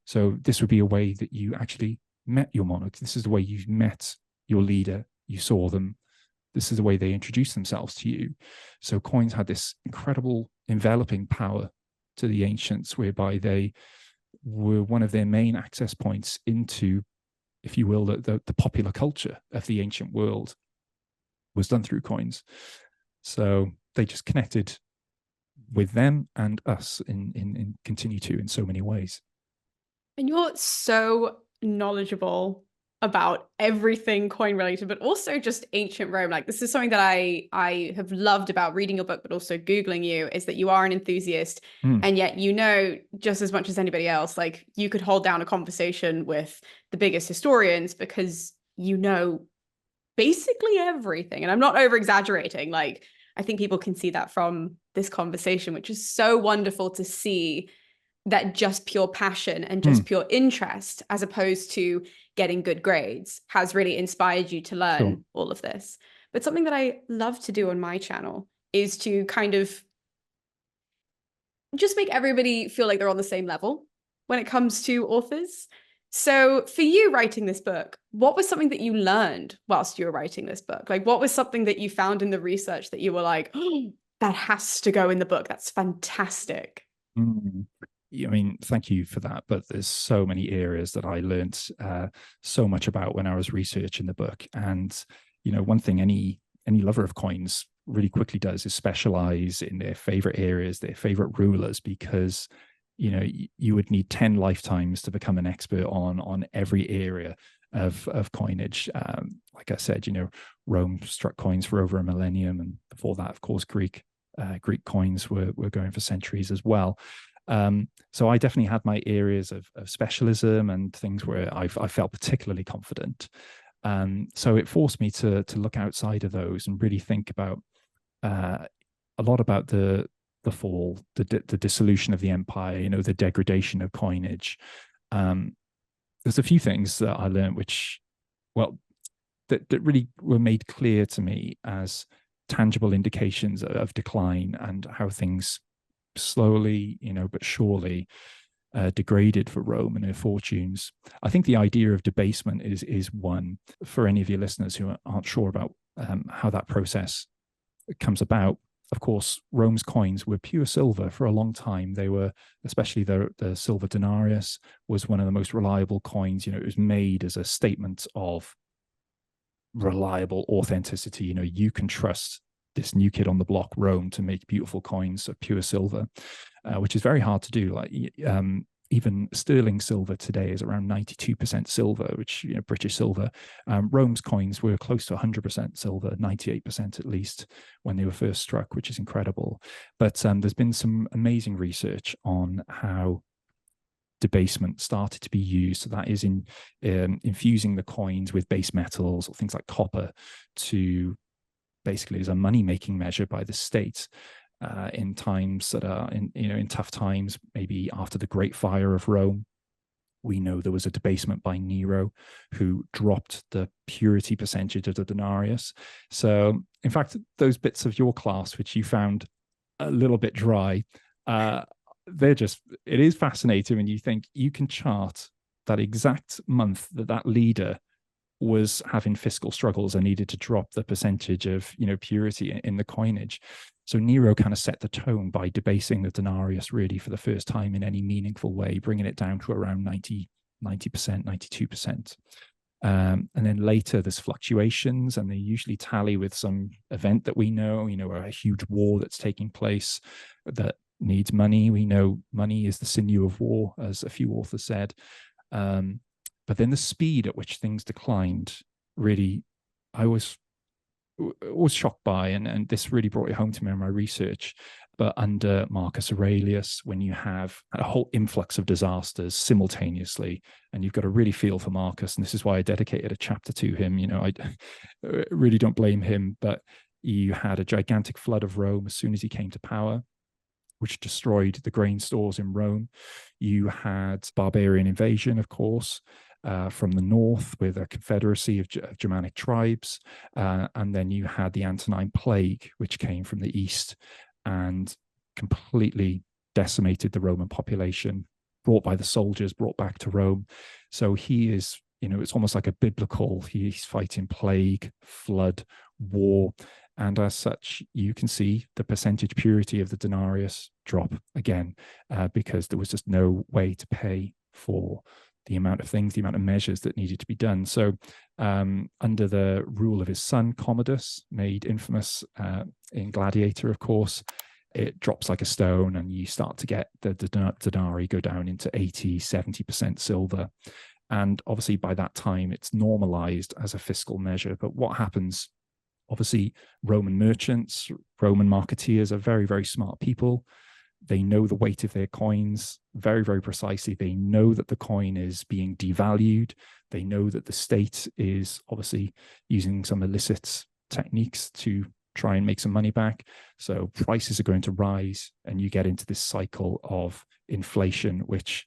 So this would be a way that you actually met your monarch. This is the way you met your leader. You saw them. This is the way they introduced themselves to you. So coins had this incredible enveloping power to the ancients, whereby they were one of their main access points into, if you will, the popular culture of the ancient world was done through coins. So they just connected with them and us and continue to in so many ways. And you're so knowledgeable about everything coin related, but also just ancient Rome. Like, this is something that I have loved about reading your book, but also Googling you, is that you are an enthusiast, and yet just as much as anybody else. Like, you could hold down a conversation with the biggest historians because basically everything. And I'm not over exaggerating. Like, I think people can see that from this conversation, which is so wonderful to see, that just pure passion and just pure interest, as opposed to getting good grades, has really inspired you to learn all of this. But something that I love to do on my channel is to kind of just make everybody feel like they're on the same level when it comes to authors. So for you writing this book, what was something that you learned whilst you were writing this book? Like, what was something that you found in the research that you were like, oh, that has to go in the book? That's fantastic. I mean, thank you for that. But there's so many areas that I learned so much about when I was researching the book. And, one thing any lover of coins really quickly does is specialize in their favorite areas, their favorite rulers, because, you would need 10 lifetimes to become an expert on every area of coinage. Like I said, Rome struck coins for over a millennium. And before that, of course, Greek coins were going for centuries as well. So I definitely had my areas of specialism and things where I felt particularly confident. So it forced me to look outside of those and really think about a lot about the fall, the dissolution of the empire, the degradation of coinage. There's a few things that I learned that really were made clear to me as tangible indications of decline and how things slowly, but surely degraded for Rome and her fortunes. I think the idea of debasement is one for any of your listeners who aren't sure about how that process comes about. Of course, Rome's coins were pure silver for a long time. They were, especially the silver denarius, was one of the most reliable coins. It was made as a statement of reliable authenticity. You can trust this new kid on the block, Rome, to make beautiful coins of pure silver, which is very hard to do. Like, even sterling silver today is around 92% silver, which, British silver. Rome's coins were close to 100% silver, 98% at least, when they were first struck, which is incredible. But there's been some amazing research on how debasement started to be used. So that is in infusing the coins with base metals or things like copper to basically as a money-making measure by the state in times that are in tough times. Maybe after the Great Fire of Rome, we know there was a debasement by Nero, who dropped the purity percentage of the denarius. So, in fact, those bits of your class which you found a little bit dry, it is fascinating when you think you can chart that exact month that leader was having fiscal struggles and needed to drop the percentage of purity in the coinage. So Nero kind of set the tone by debasing the denarius really for the first time in any meaningful way, bringing it down to around 90%, 92%. And then later there's fluctuations, and they usually tally with some event that we know, a huge war that's taking place that needs money. We know money is the sinew of war, as a few authors said. But then the speed at which things declined really I was shocked by, and this really brought it home to me in my research. But under Marcus Aurelius, when you have a whole influx of disasters simultaneously, and you've got to really feel for Marcus, and this is why I dedicated a chapter to him. I really don't blame him, but you had a gigantic flood of Rome as soon as he came to power, which destroyed the grain stores in Rome. You had barbarian invasion, of course, from the north with a confederacy of Germanic tribes. And then you had the Antonine Plague, which came from the east and completely decimated the Roman population, brought by the soldiers, brought back to Rome. So he is, it's almost like a biblical, he's fighting plague, flood, war. And as such, you can see the percentage purity of the denarius drop again, because there was just no way to pay for the amount of things, the amount of measures that needed to be done. So under the rule of his son, Commodus, made infamous in Gladiator, of course, it drops like a stone, and you start to get the denarii go down into 80, 70% silver. And obviously by that time, it's normalized as a fiscal measure. But what happens? Obviously, Roman merchants, Roman marketeers are very, very smart people. They know the weight of their coins very, very precisely. They know that the coin is being devalued. They know that the state is obviously using some illicit techniques to try and make some money back. So prices are going to rise, and you get into this cycle of inflation, which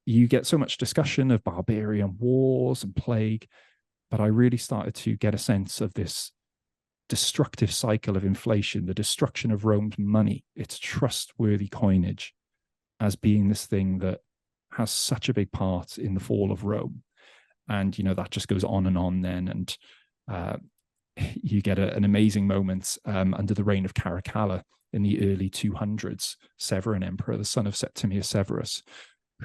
you get so much discussion of barbarian wars and plague, but I really started to get a sense of this destructive cycle of inflation, the destruction of Rome's money, its trustworthy coinage, as being this thing that has such a big part in the fall of Rome. And, that just goes on and on then. And you get an amazing moment under the reign of Caracalla in the early 200s, Severan Emperor, the son of Septimius Severus,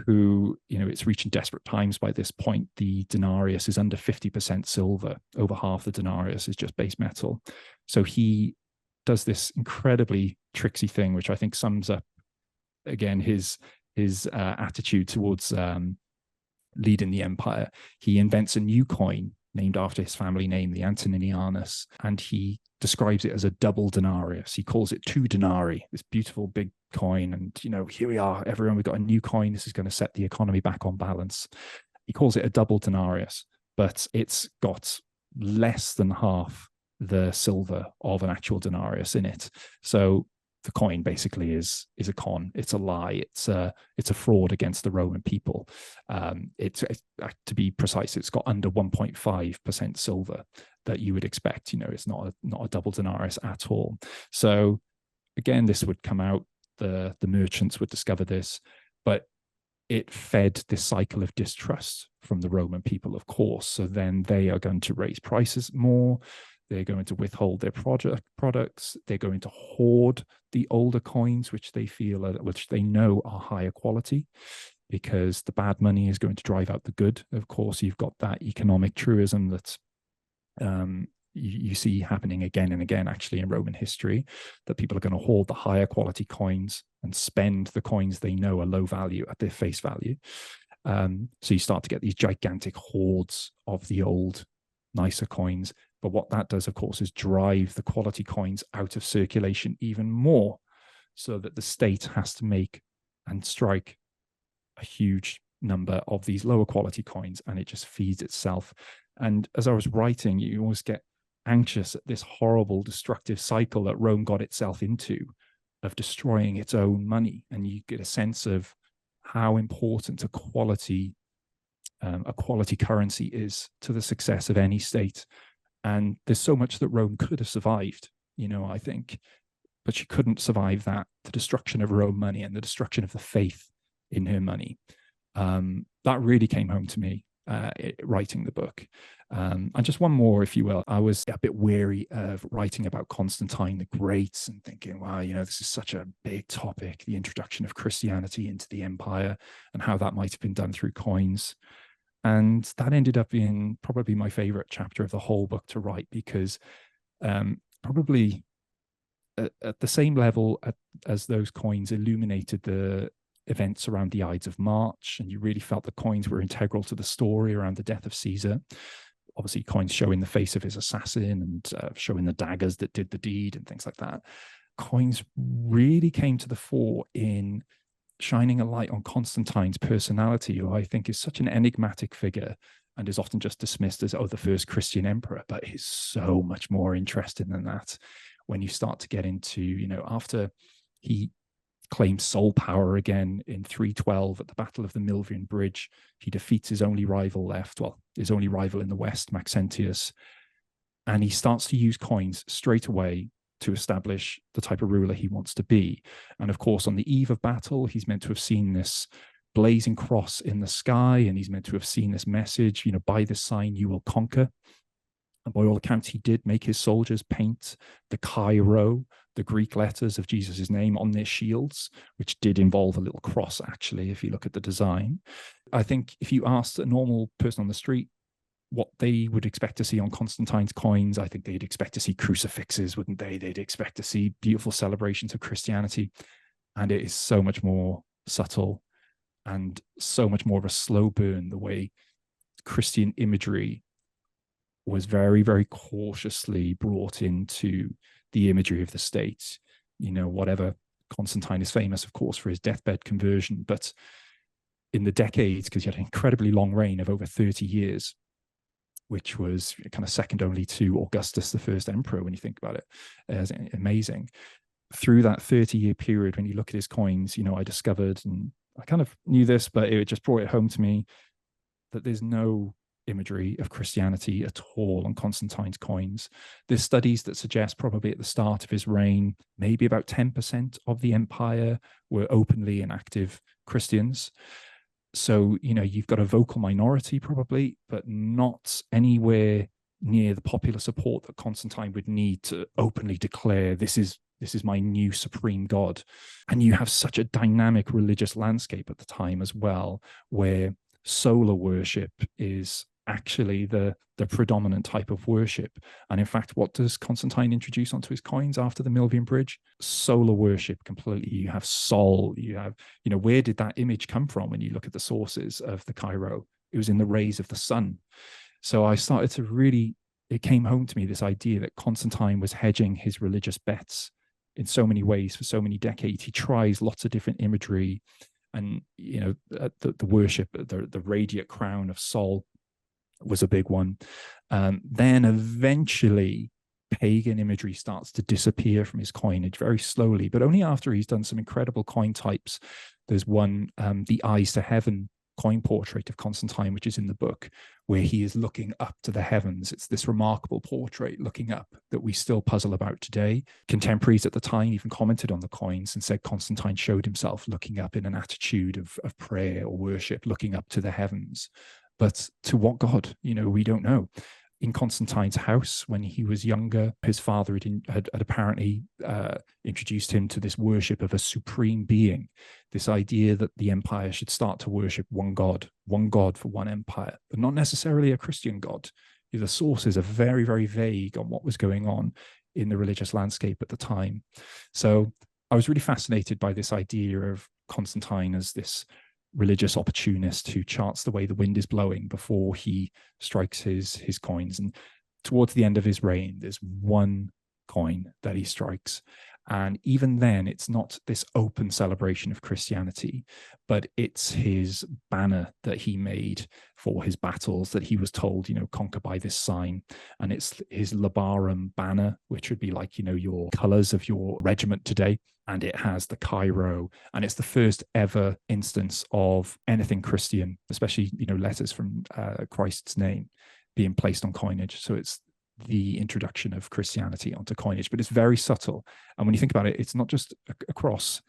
who, it's reaching desperate times by this point. The denarius is under 50% silver. Over half the denarius is just base metal. So he does this incredibly tricksy thing, which I think sums up, again, his attitude towards leading the empire. He invents a new coin named after his family name, the Antoninianus, and he describes it as a double denarius. He calls it 2 denarii, this beautiful big coin. And, here we are, everyone, we've got a new coin. This is going to set the economy back on balance. He calls it a double denarius, but it's got less than half the silver of an actual denarius in it. So the coin basically is a con. It's a lie. It's a fraud against the Roman people. It's to be precise, it's got under 1.5% silver that you would expect. It's not a double denarius at all. So again, this would come out. The merchants would discover this, but it fed this cycle of distrust from the Roman people, of course. So then they are going to raise prices more. They're going to withhold their products. They're going to hoard the older coins, which they know are higher quality, because the bad money is going to drive out the good. Of course, you've got that economic truism that you see happening again and again, actually, in Roman history, that people are going to hoard the higher quality coins and spend the coins they know are low value at their face value. So you start to get these gigantic hoards of the old, nicer coins. But what that does, of course, is drive the quality coins out of circulation even more, so that the state has to make and strike a huge number of these lower quality coins, and it just feeds itself. And as I was writing, you always get anxious at this horrible, destructive cycle that Rome got itself into of destroying its own money. And you get a sense of how important a quality currency is to the success of any state. And there's so much that Rome could have survived, I think, but she couldn't survive the destruction of her own money and the destruction of the faith in her money. That really came home to me writing the book. And just one more, if you will. I was a bit wary of writing about Constantine the Great and thinking, wow, this is such a big topic, the introduction of Christianity into the empire and how that might have been done through coins. And that ended up being probably my favorite chapter of the whole book to write, because probably at the same level as those coins illuminated the events around the Ides of March, and you really felt the coins were integral to the story around the death of Caesar. obviously coins showing the face of his assassin and showing the daggers that did the deed and things like that. Coins really came to the fore in shining a light on Constantine's personality, who I think is such an enigmatic figure and is often just dismissed as, oh, the first Christian emperor, but he's so much more interesting than that. When you start to get into, after he claims sole power again in 312 at the Battle of the Milvian Bridge, he defeats his only rival left, well, his only rival in the West, Maxentius, and he starts to use coins straight away to establish the type of ruler he wants to be. And of course, on the eve of battle, he's meant to have seen this blazing cross in the sky, and he's meant to have seen this message, by this sign you will conquer. And by all accounts, he did make his soldiers paint the Chi-Rho, the Greek letters of Jesus' name, on their shields, which did involve a little cross, actually, if you look at the design. I think if you asked a normal person on the street what they would expect to see on Constantine's coins, I think they'd expect to see crucifixes, wouldn't they? They'd expect to see beautiful celebrations of Christianity. And it is so much more subtle and so much more of a slow burn, the way Christian imagery was very, very cautiously brought into the imagery of the state. Whatever, Constantine is famous, of course, for his deathbed conversion, but in the decades, because he had an incredibly long reign of over 30 years, which was kind of second only to Augustus, the first emperor, when you think about it. It's amazing. Through that 30-year period, when you look at his coins, I discovered, and I kind of knew this, but it just brought it home to me, that there's no imagery of Christianity at all on Constantine's coins. There's studies that suggest probably at the start of his reign, maybe about 10% of the empire were openly and active Christians. So, you've got a vocal minority probably, but not anywhere near the popular support that Constantine would need to openly declare, this is my new supreme God. And you have such a dynamic religious landscape at the time as well, where solar worship is actually the predominant type of worship. And in fact, what does Constantine introduce onto his coins after the Milvian Bridge? Solar worship completely. You have Sol, you have, where did that image come from when you look at the sources of the Chi-Rho? It was in the rays of the sun. So I started to really, it came home to me, this idea that Constantine was hedging his religious bets in so many ways for so many decades. He tries lots of different imagery, and the worship, the radiant crown of Sol was a big one. Then eventually pagan imagery starts to disappear from his coinage very slowly, but only after he's done some incredible coin types. There's one, the Eyes to Heaven coin portrait of Constantine, which is in the book, where he is looking up to the heavens. It's this remarkable portrait looking up that we still puzzle about today. Contemporaries at the time even commented on the coins and said Constantine showed himself looking up in an attitude of prayer or worship, looking up to the heavens. But to what God? We don't know. In Constantine's house, when he was younger, his father had apparently introduced him to this worship of a supreme being, this idea that the empire should start to worship one God for one empire, but not necessarily a Christian God. The sources are very, very vague on what was going on in the religious landscape at the time. So I was really fascinated by this idea of Constantine as this religious opportunist who charts the way the wind is blowing before he strikes his coins. And towards the end of his reign, there's one coin that he strikes. And even then, it's not this open celebration of Christianity, but it's his banner that he made for his battles that he was told, conquer by this sign. And it's his Labarum banner, which would be like, your colors of your regiment today. And it has the Chi-Rho. And it's the first ever instance of anything Christian, especially, letters from Christ's name being placed on coinage. So it's the introduction of Christianity onto coinage, but it's very subtle. And when you think about it, it's not just a cross,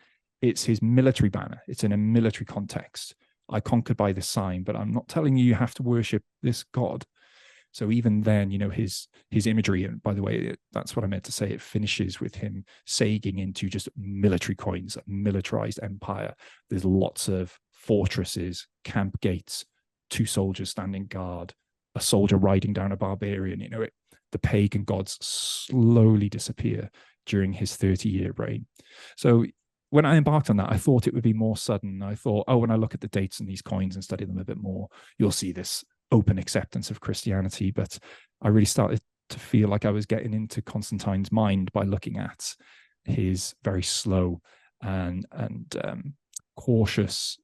it's his military banner. It's in a military context. I conquered by this sign, but I'm not telling you have to worship this God. So even then, his imagery, and by the way, that's what I meant to say, it finishes with him sagging into just military coins, a militarized empire. There's lots of fortresses, camp gates, 2 soldiers standing guard, a soldier riding down a barbarian. The pagan gods slowly disappear during his 30-year reign. So when I embarked on that, I thought it would be more sudden. I thought, when I look at the dates on these coins and study them a bit more, you'll see this open acceptance of Christianity, but I really started to feel like I was getting into Constantine's mind by looking at his very slow and cautious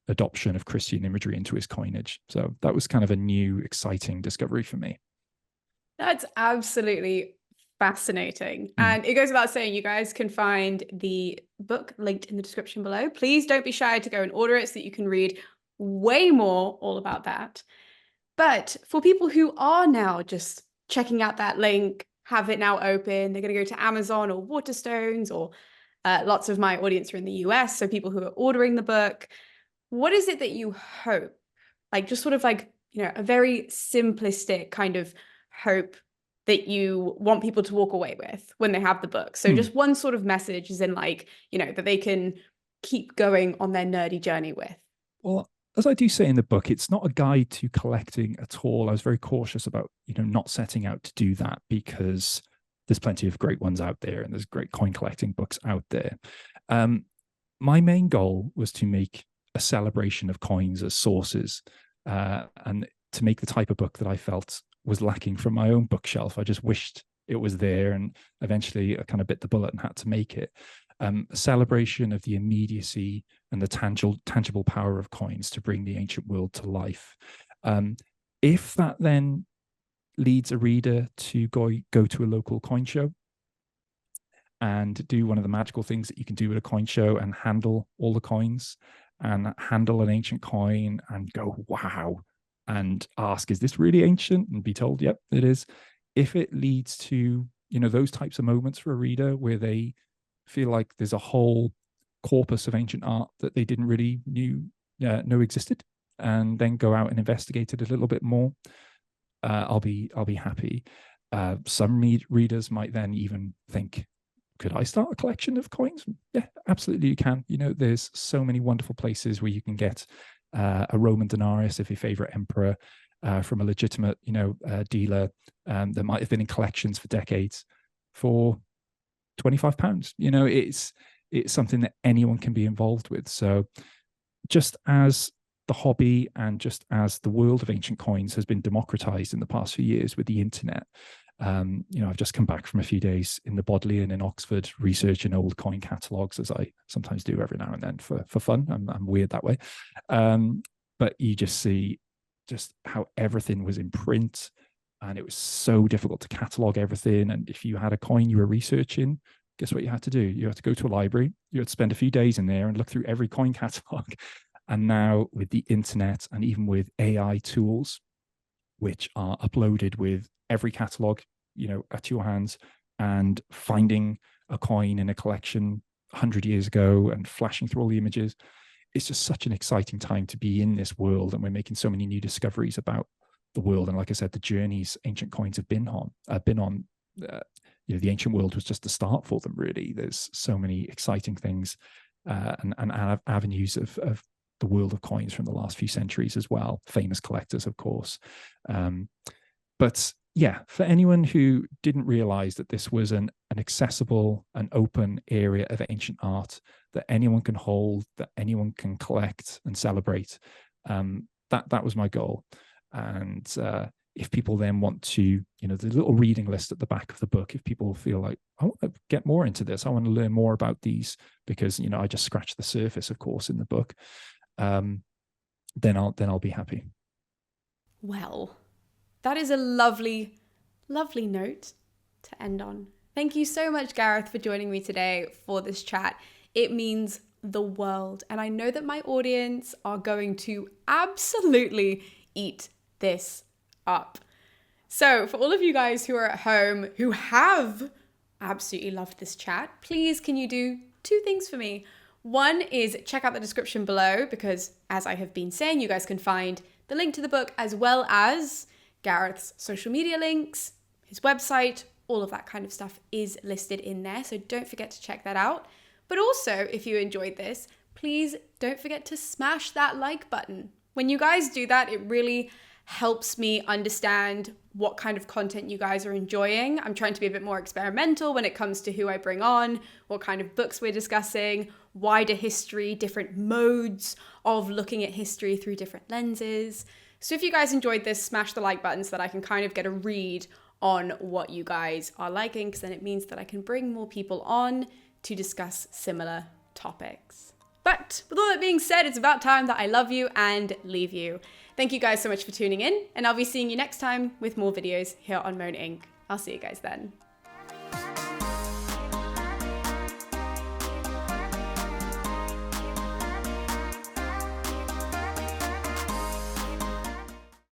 adoption of Christian imagery into his coinage. So that was kind of a new, exciting discovery for me. That's absolutely fascinating. And it goes without saying, you guys can find the book linked in the description below. Please don't be shy to go and order it so that you can read way more all about that. But for people who are now just checking out that link, have it now open, they're going to go to Amazon or Waterstones, or lots of my audience are in the US, so people who are ordering the book. What is it that you hope, like just sort of like, you know, a very simplistic kind of hope that you want people to walk away with when they have the book? So just one sort of message is in, like, you know, that they can keep going on their nerdy journey with. Well, as I do say in the book, it's not a guide to collecting at all. I was very cautious about, you know, not setting out to do that, because there's plenty of great ones out there and there's great coin collecting books out there. My main goal was to make a celebration of coins as sources, and to make the type of book that I felt was lacking from my own bookshelf. I just wished it was there, and eventually I kind of bit the bullet and had to make it. A celebration of the immediacy and the tangible power of coins to bring the ancient world to life. If that then leads a reader to go to a local coin show and do one of the magical things that you can do at a coin show, and handle all the coins and handle an ancient coin and go, wow, and ask, is this really ancient? And be told, yep, it is. If it leads to, you know, those types of moments for a reader where they feel like there's a whole corpus of ancient art that they didn't really know existed, and then go out and investigate it a little bit more, I'll be happy. Some readers might then even think, could I start a collection of coins? Yeah, absolutely you can. You know, there's so many wonderful places where you can get a Roman denarius of your favorite emperor from a legitimate, you know, dealer that might have been in collections for decades for £25. You know, it's something that anyone can be involved with. So just as the hobby and just as the world of ancient coins has been democratized in the past few years with the internet, you know, I've just come back from a few days in the Bodleian in Oxford researching old coin catalogues, as I sometimes do every now and then for fun. I'm weird that way. But you just see just how everything was in print, and it was so difficult to catalog everything. And if you had a coin you were researching, guess what you had to do? You had to go to a library. You had to spend a few days in there and look through every coin catalog. And now with the internet and even with AI tools, which are uploaded with every catalog, you know, at your hands, and finding a coin in a collection 100 years ago and flashing through all the images, it's just such an exciting time to be in this world. And we're making so many new discoveries about the world. And like I said, the journeys ancient coins have been on, you know, the ancient world was just the start for them, really. There's so many exciting things and avenues of the world of coins from the last few centuries as well. Famous collectors, of course. But yeah, for anyone who didn't realize that this was an accessible and open area of ancient art that anyone can hold, that anyone can collect and celebrate, that was my goal. And if people then want to, you know, the little reading list at the back of the book, if people feel like, I want to get more into this, I want to learn more about these, because, you know, I just scratched the surface, of course, in the book, then I'll be happy. Well, that is a lovely, lovely note to end on. Thank you so much, Gareth, for joining me today for this chat. It means the world. And I know that my audience are going to absolutely eat this up. So for all of you guys who are at home who have absolutely loved this chat, please can you do two things for me? One is check out the description below, because as I have been saying, you guys can find the link to the book as well as Gareth's social media links, his website, all of that kind of stuff is listed in there. So don't forget to check that out. But also, if you enjoyed this, please don't forget to smash that like button. When you guys do that, it really helps me understand what kind of content you guys are enjoying. I'm trying to be a bit more experimental when it comes to who I bring on, what kind of books we're discussing, wider history, different modes of looking at history through different lenses. So if you guys enjoyed this, smash the like button so that I can kind of get a read on what you guys are liking, because then it means that I can bring more people on to discuss similar topics. But with all that being said, it's about time that I love you and leave you. Thank you guys so much for tuning in, and I'll be seeing you next time with more videos here on MoAn Inc. I'll see you guys then.